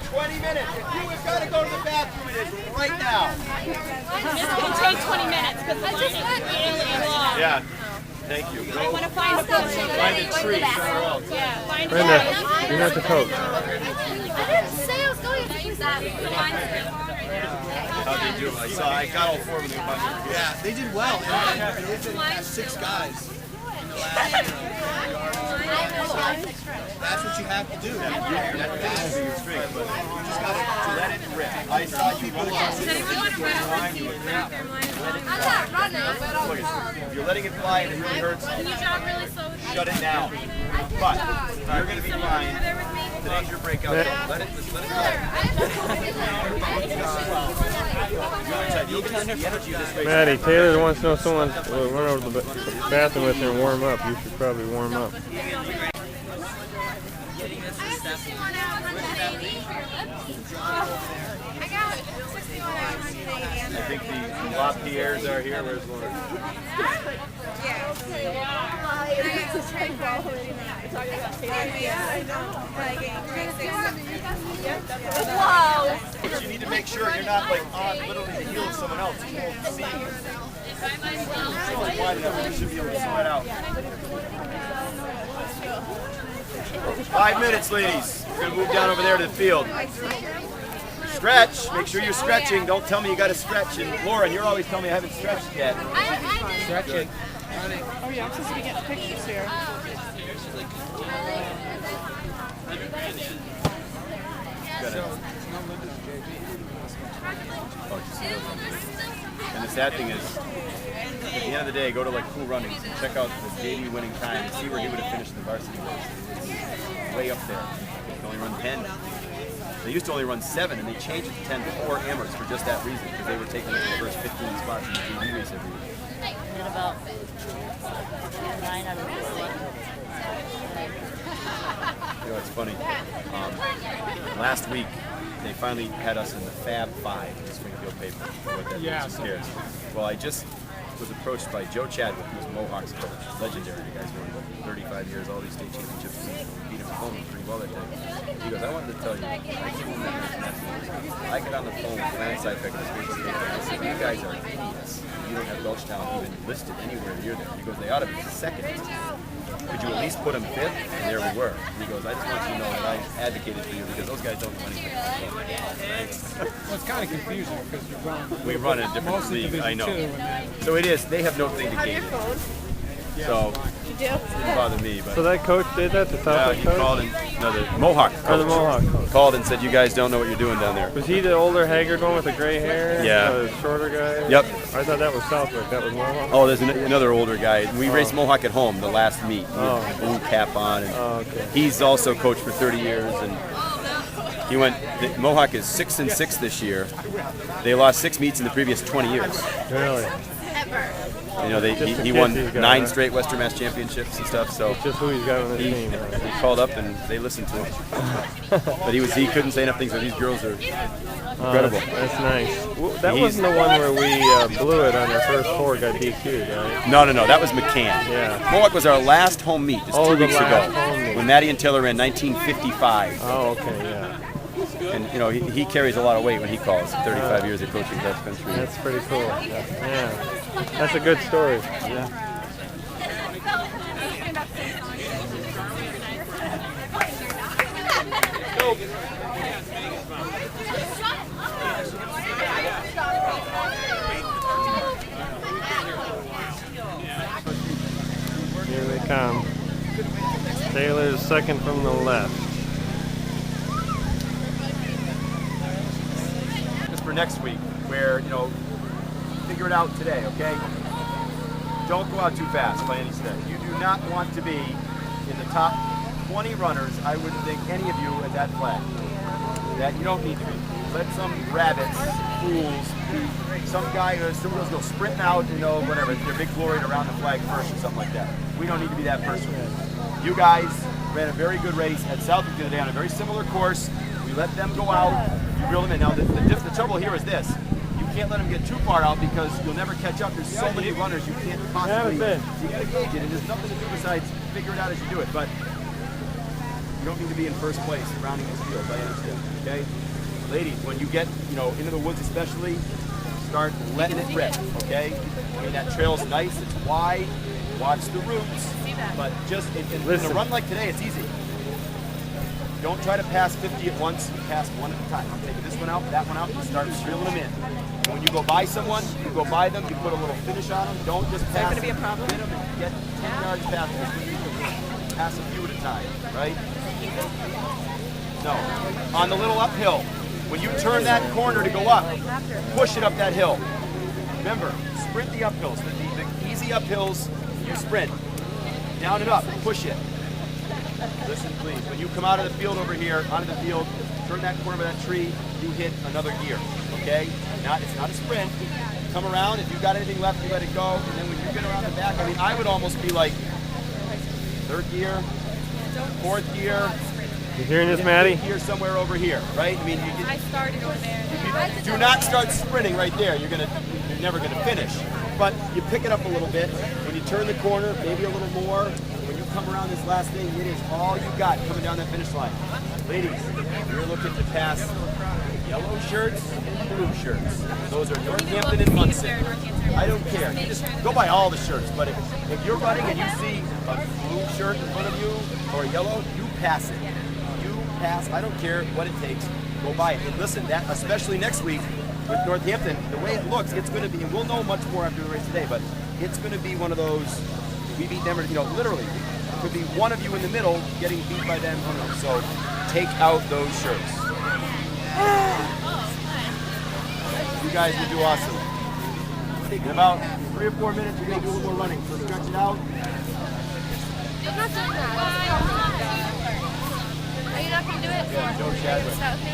20 minutes. If you have got to go to the bathroom, it is right now. It's going to take 20 minutes because the line is really long. Yeah. Thank you. I want to find a coach. Find a tree somewhere else. Yeah, find a Brenda, tree. you're not the coach. I didn't say I was going to use that. How'd they do? I got all 4 of them. Yeah, they did well. And they had 6 guys in the last that's what you have to do. You just got to let it rip. I saw you run Does anyone want to run over to you? I'm not running, but I'll If you're letting it fly and it really hurts, Can you jog really slow with me? shut it down. But you're going to be Someone fine. over there with me? Today's your breakout. Let it You'll get the energy of this race. Maddie, Taylor wants to know someone will run over to the bathroom with her and warm up. You should probably warm up. I think the LaPierres are here. Where's Lauren? Wow. But you need to make sure you're not like on literally the heel of someone else. You won't see. It's only wide enough. You should be able to sweat out. 5 minutes, ladies. We're going to move down over there to the field. Stretch. Make sure you're stretching. Don't tell me you got to stretch. And Lauren, you're always telling me I haven't stretched yet. Stretching. Oh yeah, I'm supposed to be getting pictures here. And the sad thing is, at the end of the day, go to like Cool Runnings and check out the JV winning time and see where he would have finished in the varsity race. It's way up there. He can only run 10. They used to only run 7, and they changed it to 10 before Amherst for just that reason, because they were taking the first 15 spots in the JV race every year. And about 9 out of 10. You know, it's funny. Last week, they finally had us in the Fab 5 in the Springfield paper. What that means, who cares? Well, I just was approached by Joe Chadwick, who's Mohawk's coach, legendary. You guys won 35 years, all these state championships, and beat him at home pretty well that day. He goes, I wanted to tell you, I came home that night. I got on the phone with Lance Seifert and the state state, and I said, you guys are idiots. You don't have Belchtown even listed anywhere near there. He goes, they ought to be second. Could you at least put them 5th? And there we were. And he goes, I just want you to know that I advocated for you because those guys don't know anything. Well, it's kind of confusing because you're going. We run in a different Mostly league, Division I know. 2 and then, So it is, they have no thing to gauge it. So, it didn't bother me. But So that coach did that, the yeah, Southwick he coach? called and, no, the Mohawk coach. Or the Mohawk coach. Called and said, you guys don't know what you're doing down there. Was he the older, haggard one with the gray hair? Yeah. The shorter guy? Yep. I thought that was Southwick. That was Mohawk? Oh, there's another older guy. We raced Mohawk at home the last meet. He Oh. had the blue cap on. And Oh, okay. he's also coached for 30 years. And he went, Mohawk is 6-6 this year. They lost 6 meets in the previous 20 years. Really? You know, Just the he kids won he's got, 9 right? straight Western Mass championships and stuff. So Just who he's got on the he, team. he called up and they listened to him. But he couldn't say enough things. So these girls are incredible. That's nice. That He's- wasn't the one where we blew it on our first 4, got DQ'd, right? No, that was McCann. Yeah. Mohawk was our last home meet just 2 the weeks ago last home meet. when Maddie and Taylor ran 1955. Oh, okay, yeah. And you know he carries a lot of weight when he calls. 35 years of coaching cross country. That's pretty cool. Yeah. That's a good story. Yeah. Here they come. Taylor's second from the left. Just for next week, where figure it out today, okay? Don't go out too fast by any stretch. You do not want to be in the top 20 runners. I wouldn't think any of you at that flag. That you don't need to be. Let some rabbits, fools, some guy or some girls go sprinting out, whatever. They're big glory around the flag first or something like that. We don't need to be that person. You guys ran a very good race at Southwick the other day on a very similar course. We let them go out. You reel them in. Now the trouble here is this. You can't let them get too far out because you'll never catch up. There's so many runners you can't possibly. You got to gauge it, and there's nothing to do besides figure it out as you do it. But You don't need to be in first place rounding this field by any stretch, okay? Ladies, when you get, into the woods especially, start letting it rip, okay? I mean, that trail's nice, it's wide, watch the roots, but just, in a run like today, it's easy. Don't try to pass 50 at once, pass one at a time. I'm taking this one out, that one out, and start reeling them in. And when you go by someone, you go by them, you put a little finish on them, don't just pass. Is that going to be a problem? Get them and get 10 yards past them. Pass a few at a time, right? No. On the little uphill, when you turn that corner to go up, push it up that hill. Remember, sprint the uphills. The easy uphills, you sprint. Down and up, push it. Listen, please. When you come out of the field over here, onto the field, turn that corner of that tree, you hit another gear, okay? It's not a sprint. Come around. If you've got anything left, you let it go. And then when you get around the back, I mean, I would almost be like third gear, fourth gear. You hearing this, Maddie? Gear somewhere over here, right? I mean, I started over there. if you do not start sprinting right there, you're never gonna finish. But you pick it up a little bit. When you turn the corner, maybe a little more. When you come around this last thing, it is all you got coming down that finish line. Ladies, you're looking to pass yellow shirts and blue shirts. Those are Northampton and Munson. I don't care. You just go by all the shirts. But if you're running and you see a blue shirt in front of you or a yellow, you pass it. You pass. I don't care what it takes. Go by it. And listen, that especially next week with Northampton, the way it looks, it's going to be, and we'll know much more after the race today, but it's going to be one of those, we beat them, literally, it could be one of you in the middle getting beat by them. So take out those shirts. You guys will do awesome. In about 3 or 4 minutes, we're going to do a little more running. So stretch it out. I'm not doing that. Are you not going to do it? Yeah, Joe Chadwick. Stop me.